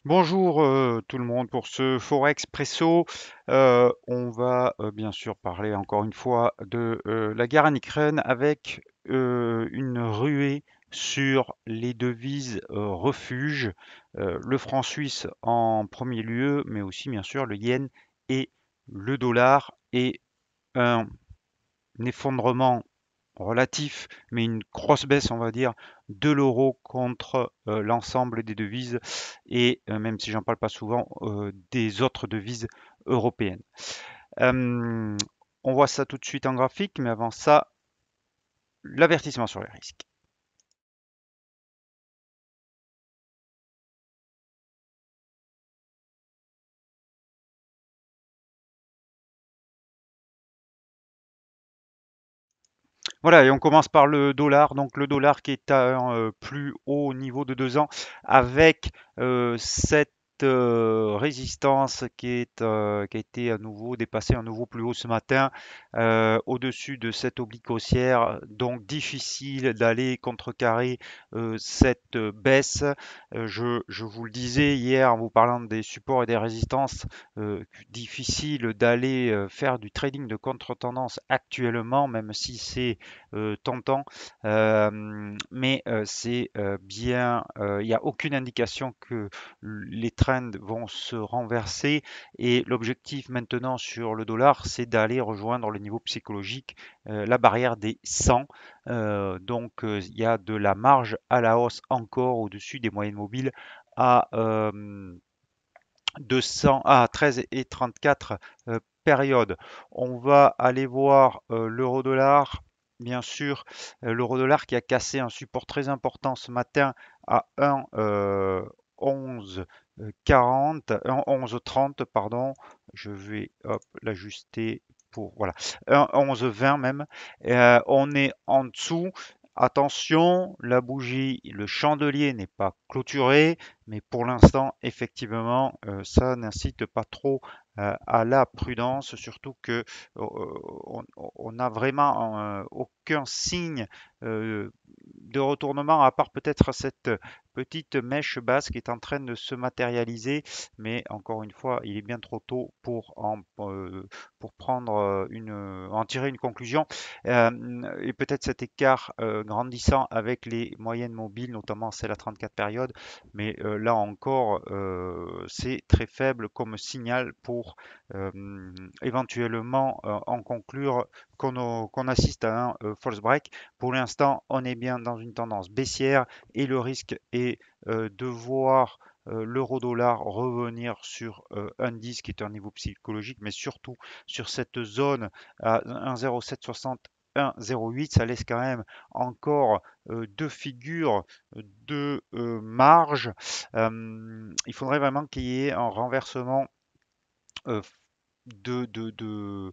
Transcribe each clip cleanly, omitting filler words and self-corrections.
Bonjour tout le monde pour ce Forex Presso. On va bien sûr parler encore une fois de la guerre en Ukraine avec une ruée sur les devises refuges, le franc suisse en premier lieu, mais aussi bien sûr le yen et le dollar et un effondrement relatif, mais une grosse baisse, on va dire, de l'euro contre l'ensemble des devises et même si j'en parle pas souvent, des autres devises européennes. Euh, on voit ça tout de suite en graphique, mais avant ça, l'avertissement sur les risques. Voilà, et on commence par le dollar. Donc le dollar qui est à un plus haut niveau de 2 ans avec cette résistance qui a été à nouveau dépassée, un nouveau plus haut ce matin, au-dessus de cette oblique haussière. Donc difficile d'aller contrecarrer cette baisse. Je vous le disais hier en vous parlant des supports et des résistances, difficile d'aller faire du trading de contre-tendance actuellement, même si c'est tentant, mais c'est bien, il n'y a aucune indication que les trends vont se renverser et l'objectif maintenant sur le dollar, c'est d'aller rejoindre le niveau psychologique, la barrière des 100. Donc il y a de la marge à la hausse encore au-dessus des moyennes mobiles à 200 à 13 et 34 période. On va aller voir l'euro-dollar. Bien sûr, l'euro-dollar qui a cassé un support très important ce matin à 1,11 40, 1,11 30, pardon. Je vais hop, l'ajuster pour voilà, 1,11 20 même. On est en dessous. Attention, la bougie, le chandelier n'est pas clôturé, mais pour l'instant, effectivement, ça n'incite pas trop à la prudence, surtout que on n'a vraiment aucun signe de retournement, à part peut-être cette petite mèche basse qui est en train de se matérialiser, mais encore une fois, il est bien trop tôt pour prendre en tirer une conclusion. Et peut-être cet écart grandissant avec les moyennes mobiles, notamment celle à 34 périodes, mais là encore, c'est très faible comme signal pour éventuellement en conclure qu'on assiste à un false break. Pour l'instant, on est bien dans une tendance baissière et le risque est de voir l'euro-dollar revenir sur un 10 qui est un niveau psychologique, mais surtout sur cette zone à 1,0760, 1,08, ça laisse quand même encore deux figures de marge. Il faudrait vraiment qu'il y ait un renversement euh, de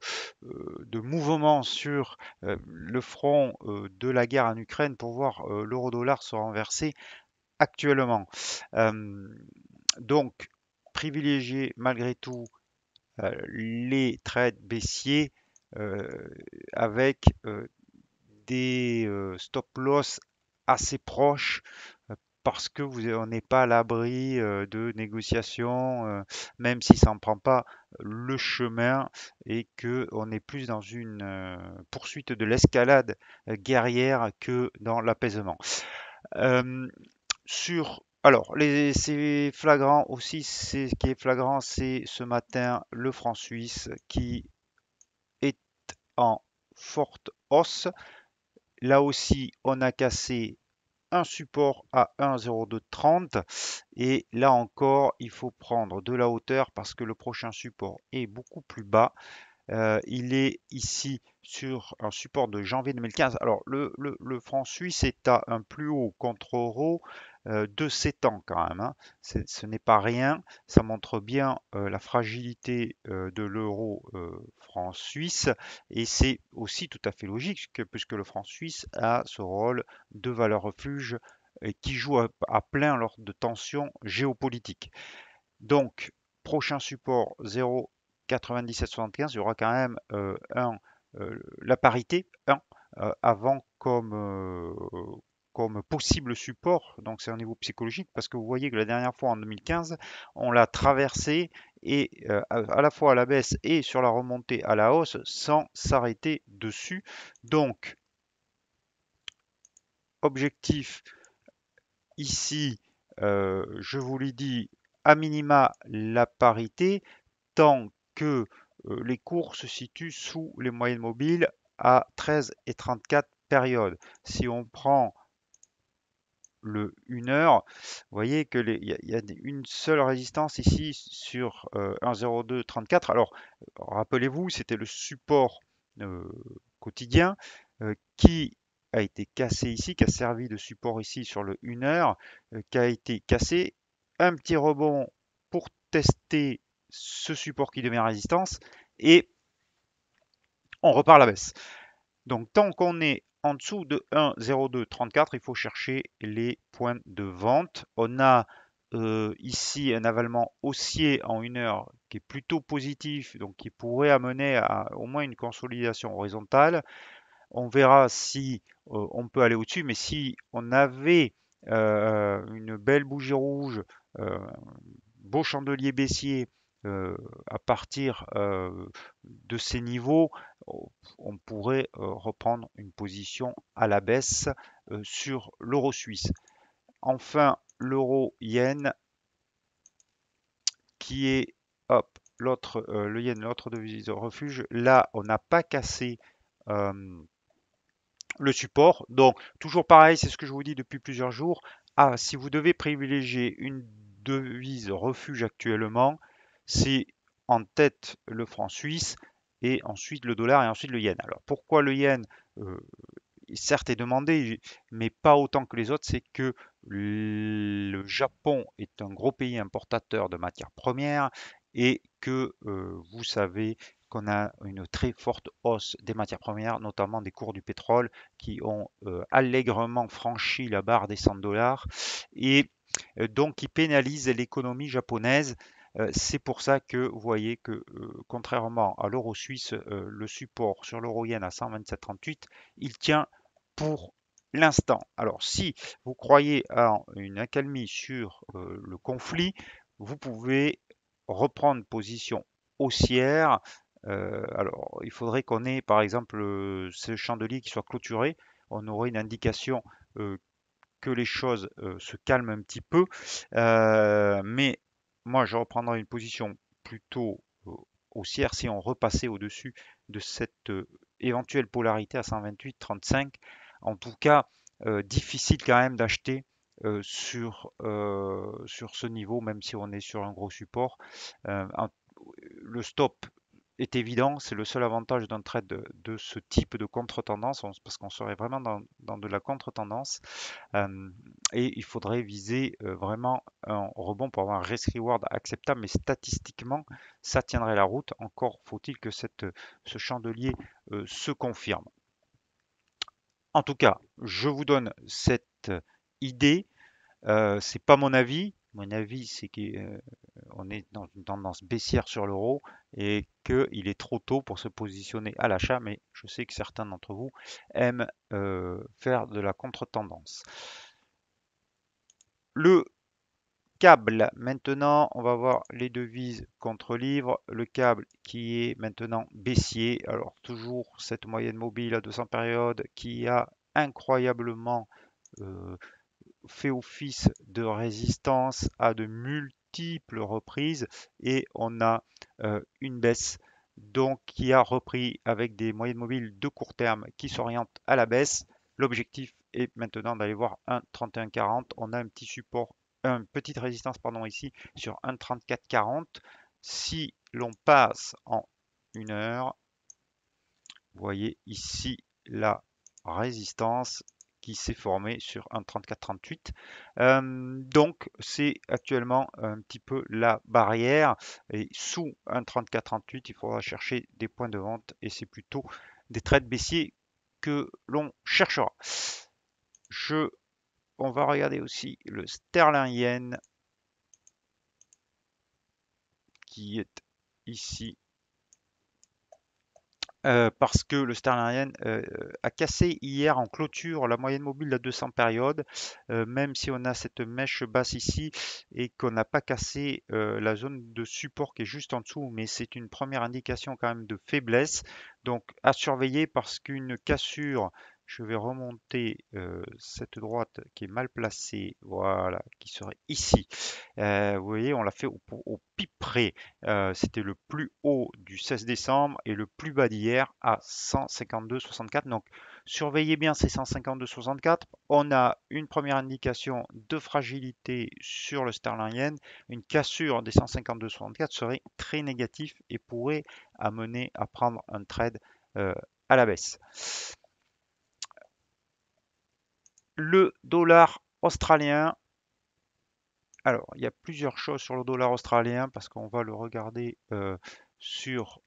mouvement sur le front de la guerre en Ukraine pour voir l'euro-dollar se renverser actuellement. Euh, donc, privilégier malgré tout les trades baissiers euh, avec des stop loss assez proches parce que on n'est pas à l'abri de négociations, même si ça ne prend pas le chemin et que on est plus dans une poursuite de l'escalade guerrière que dans l'apaisement. Euh, alors, c'est flagrant aussi, c'est ce qui est flagrant, c'est ce matin le franc suisse qui est en forte hausse. Là aussi, on a cassé un support à 1,0230 et là encore, il faut prendre de la hauteur parce que le prochain support est beaucoup plus bas. Il est ici sur un support de janvier 2015. Alors, le franc suisse est à un plus haut contre euro de 7 ans quand même, hein. Ce n'est pas rien. Ça montre bien la fragilité de l'euro franc suisse. Et c'est aussi tout à fait logique puisque le franc suisse a ce rôle de valeur refuge et qui joue à plein lors de tensions géopolitiques. Donc, prochain support 0,9775, il y aura quand même la parité 1 avant comme comme possible support, donc c'est un niveau psychologique, parce que vous voyez que la dernière fois en 2015, on l'a traversé et à la fois à la baisse et sur la remontée à la hausse sans s'arrêter dessus. Donc, objectif ici, je vous l'ai dit, à minima la parité, tant que les cours se situent sous les moyennes mobiles à 13 et 34 périodes. Si on prend le 1 heure, vous voyez que il y a une seule résistance ici sur 1,0234. Alors, rappelez-vous, c'était le support euh, quotidien qui a été cassé ici, qui a servi de support ici sur le 1 heure, qui a été cassé. Un petit rebond pour tester ce support qui devient résistance et on repart à la baisse. Donc tant qu'on est en dessous de 1,0234, il faut chercher les points de vente. On a ici un avalement haussier en 1 heure qui est plutôt positif, donc qui pourrait amener à au moins une consolidation horizontale. On verra si on peut aller au-dessus, mais si on avait une belle bougie rouge, euh, beau chandelier baissier à partir de ces niveaux, on pourrait reprendre une position à la baisse sur l'euro suisse. Enfin, l'euro yen qui est hop, l'autre, le yen, l'autre devise refuge. Là, on n'a pas cassé euh, le support. Donc, toujours pareil, c'est ce que je vous dis depuis plusieurs jours. Ah, si vous devez privilégier une devise refuge actuellement, c'est en tête le franc suisse et ensuite le dollar et ensuite le yen. Alors, pourquoi le yen certes est demandé, mais pas autant que les autres, c'est que le Japon est un gros pays importateur de matières premières et que vous savez qu'on a une très forte hausse des matières premières, notamment des cours du pétrole qui ont allègrement franchi la barre des 100 dollars et donc qui pénalisent l'économie japonaise. C'est pour ça que vous voyez que contrairement à l'euro suisse, le support sur l'euro yen à 127,38, il tient pour l'instant. Alors, si vous croyez à une accalmie sur le conflit, vous pouvez reprendre position haussière. Alors, il faudrait qu'on ait, par exemple, ce chandelier qui soit clôturé. On aurait une indication que les choses se calment un petit peu. Mais moi, je reprendrai une position plutôt haussière si on repassait au-dessus de cette éventuelle polarité à 128,35. En tout cas, difficile quand même d'acheter sur ce niveau, même si on est sur un gros support. Le stop est évident, c'est le seul avantage d'un trade de ce type de contre-tendance, parce qu'on serait vraiment dans de la contre-tendance. Et il faudrait viser vraiment un rebond pour avoir un risk-reward acceptable, mais statistiquement, ça tiendrait la route. Encore faut-il que ce chandelier se confirme. En tout cas, je vous donne cette idée. C'est pas mon avis. Mon avis, c'est qu'on est dans une tendance baissière sur l'euro et qu'il est trop tôt pour se positionner à l'achat, mais je sais que certains d'entre vous aiment faire de la contre-tendance. Le câble, maintenant, on va voir les devises contre livre. Le câble qui est maintenant baissier. Alors, toujours cette moyenne mobile à 200 périodes qui a incroyablement euh, fait office de résistance à de multiples reprises et on a une baisse donc qui a repris avec des moyennes mobiles de court terme qui s'orientent à la baisse. L'objectif est maintenant d'aller voir 1,3140. On a un petit support, une petite résistance pardon ici sur 1,3440. Si l'on passe en 1 heure, vous voyez ici la résistance qui s'est formée sur un 34-38. Donc c'est actuellement un petit peu la barrière et sous un 34-38 il faudra chercher des points de vente et c'est plutôt des trades baissiers que l'on cherchera. On va regarder aussi le sterling yen qui est ici parce que le sterling a cassé hier en clôture la moyenne mobile de 200 périodes, même si on a cette mèche basse ici et qu'on n'a pas cassé la zone de support qui est juste en dessous, mais c'est une première indication quand même de faiblesse. Donc à surveiller parce qu'une cassure, je vais remonter cette droite qui est mal placée, voilà, qui serait ici. Vous voyez, on l'a fait au pic près. C'était le plus haut du 16 décembre et le plus bas d'hier à 152,64. Donc, surveillez bien ces 152,64. On a une première indication de fragilité sur le sterling yen. Une cassure des 152,64 serait très négatif et pourrait amener à prendre un trade à la baisse. Le dollar australien. Alors, il y a plusieurs choses sur le dollar australien parce qu'on va le regarder sur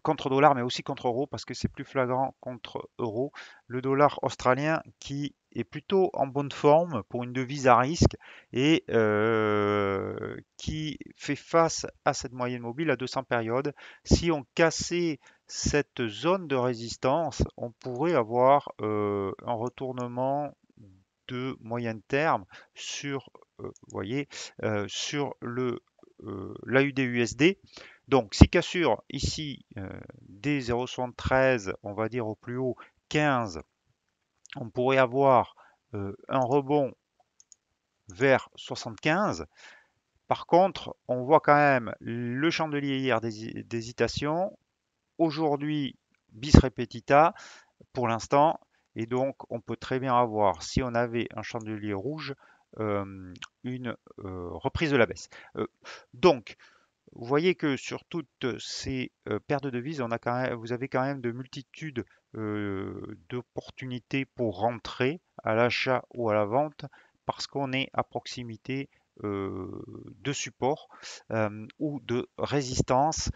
contre dollar, mais aussi contre euro parce que c'est plus flagrant contre euro. Le dollar australien qui est plutôt en bonne forme pour une devise à risque et qui fait face à cette moyenne mobile à 200 périodes. Si on cassait cette zone de résistance, on pourrait avoir un retournement de moyen terme sur, vous voyez, sur le l'AUD-USD. Donc, si cassure ici dès 0,73, on va dire au plus haut 15, on pourrait avoir un rebond vers 75. Par contre, on voit quand même le chandelier hier d'hésitation. Aujourd'hui, bis repetita pour l'instant. Et donc, on peut très bien avoir, si on avait un chandelier rouge, une reprise de la baisse. Donc, vous voyez que sur toutes ces paires de devises, vous avez quand même de multitudes d'opportunités pour rentrer à l'achat ou à la vente parce qu'on est à proximité de support ou de résistance.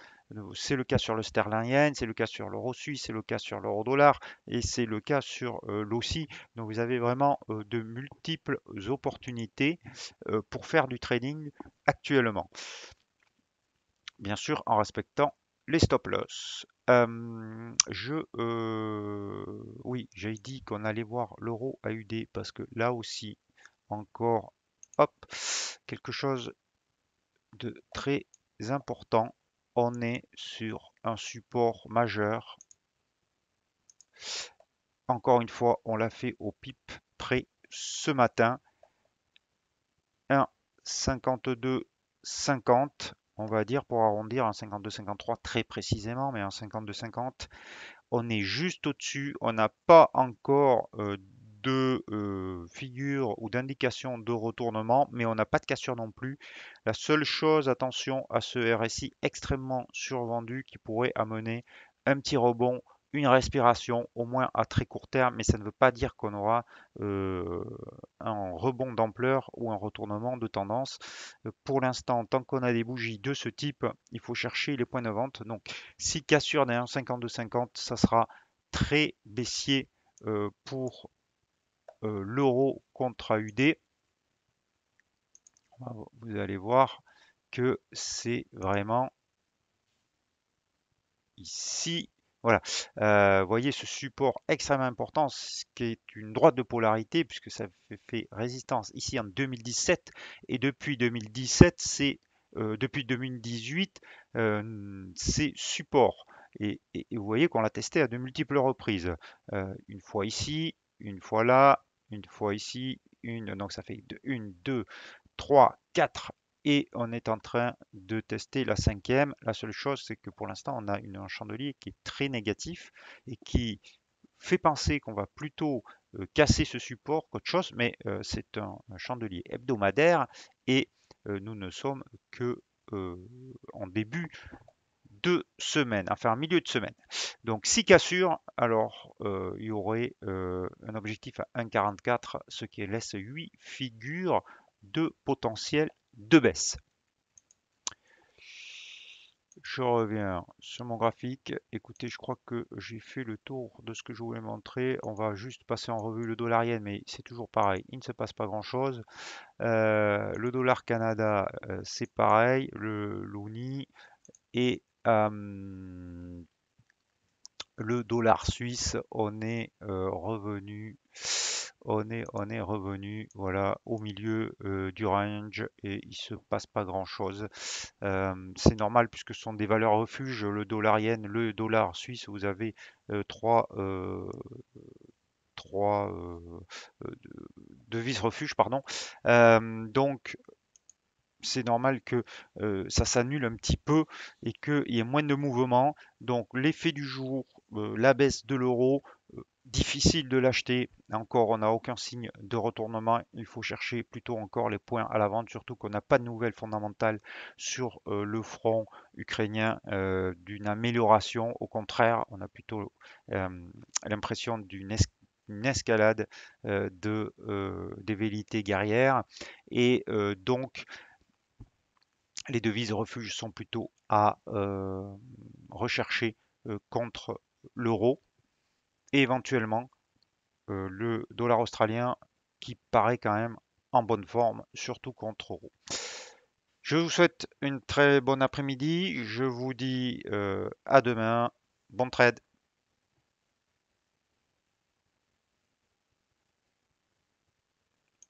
C'est le cas sur le sterling yen, c'est le cas sur l'euro suisse, c'est le cas sur l'euro dollar et c'est le cas sur l'AUSSI. Donc vous avez vraiment de multiples opportunités pour faire du trading actuellement. Bien sûr, en respectant les stop loss. Oui, j'ai dit qu'on allait voir l'euro AUD parce que là aussi, encore, hop, quelque chose de très important. On est sur un support majeur. Encore une fois, on l'a fait au pip près ce matin. 1,52,50, on va dire pour arrondir, 1,52,53 très précisément, mais 1,52,50. On est juste au-dessus, on n'a pas encore de figure ou d'indication de retournement, mais on n'a pas de cassure non plus. La seule chose, attention à ce RSI extrêmement survendu qui pourrait amener un petit rebond, une respiration, au moins à très court terme, mais ça ne veut pas dire qu'on aura euh, un rebond d'ampleur ou un retournement de tendance. Pour l'instant, tant qu'on a des bougies de ce type, il faut chercher les points de vente. Donc, si cassure des 1,5250, ça sera très baissier pour l'euro contre AUD. Vous allez voir que c'est vraiment ici. Voilà, vous voyez ce support extrêmement important, ce qui est une droite de polarité, puisque ça fait résistance ici en 2017, et depuis 2017, depuis 2018, c'est support. Et vous voyez qu'on l'a testé à de multiples reprises. Une fois ici, une fois là, une fois ici, donc ça fait 1, 2, 3, 4 et on est en train de tester la cinquième. La seule chose, c'est que pour l'instant, on a un chandelier qui est très négatif et qui fait penser qu'on va plutôt casser ce support qu'autre chose, mais c'est un chandelier hebdomadaire et nous ne sommes que en début de semaine, enfin en milieu de semaine. Donc si cassure, alors il y aurait un objectif à 1,44, ce qui laisse 8 figures de potentiel de baisse. Je reviens sur mon graphique. Écoutez, je crois que j'ai fait le tour de ce que je voulais montrer. On va juste passer en revue le dollar yen, mais c'est toujours pareil. Il ne se passe pas grand-chose. Le dollar Canada, c'est pareil. Le loonie et Euh, le dollar suisse, on est revenu, voilà, au milieu du range et il se passe pas grand-chose. C'est normal puisque ce sont des valeurs refuges. Le dollar yen, le dollar suisse, vous avez trois, trois devises refuges, pardon. Donc c'est normal que ça s'annule un petit peu et qu'il y ait moins de mouvements. Donc l'effet du jour, la baisse de l'euro, difficile de l'acheter. Encore, on n'a aucun signe de retournement. Il faut chercher plutôt encore les points à la vente, surtout qu'on n'a pas de nouvelles fondamentales sur le front ukrainien d'une amélioration. Au contraire, on a plutôt euh, l'impression une escalade des velléités guerrières. Et donc, les devises refuges sont plutôt à rechercher contre l'euro et éventuellement le dollar australien qui paraît quand même en bonne forme, surtout contre euro. Je vous souhaite une très bonne après-midi. Je vous dis à demain. Bon trade.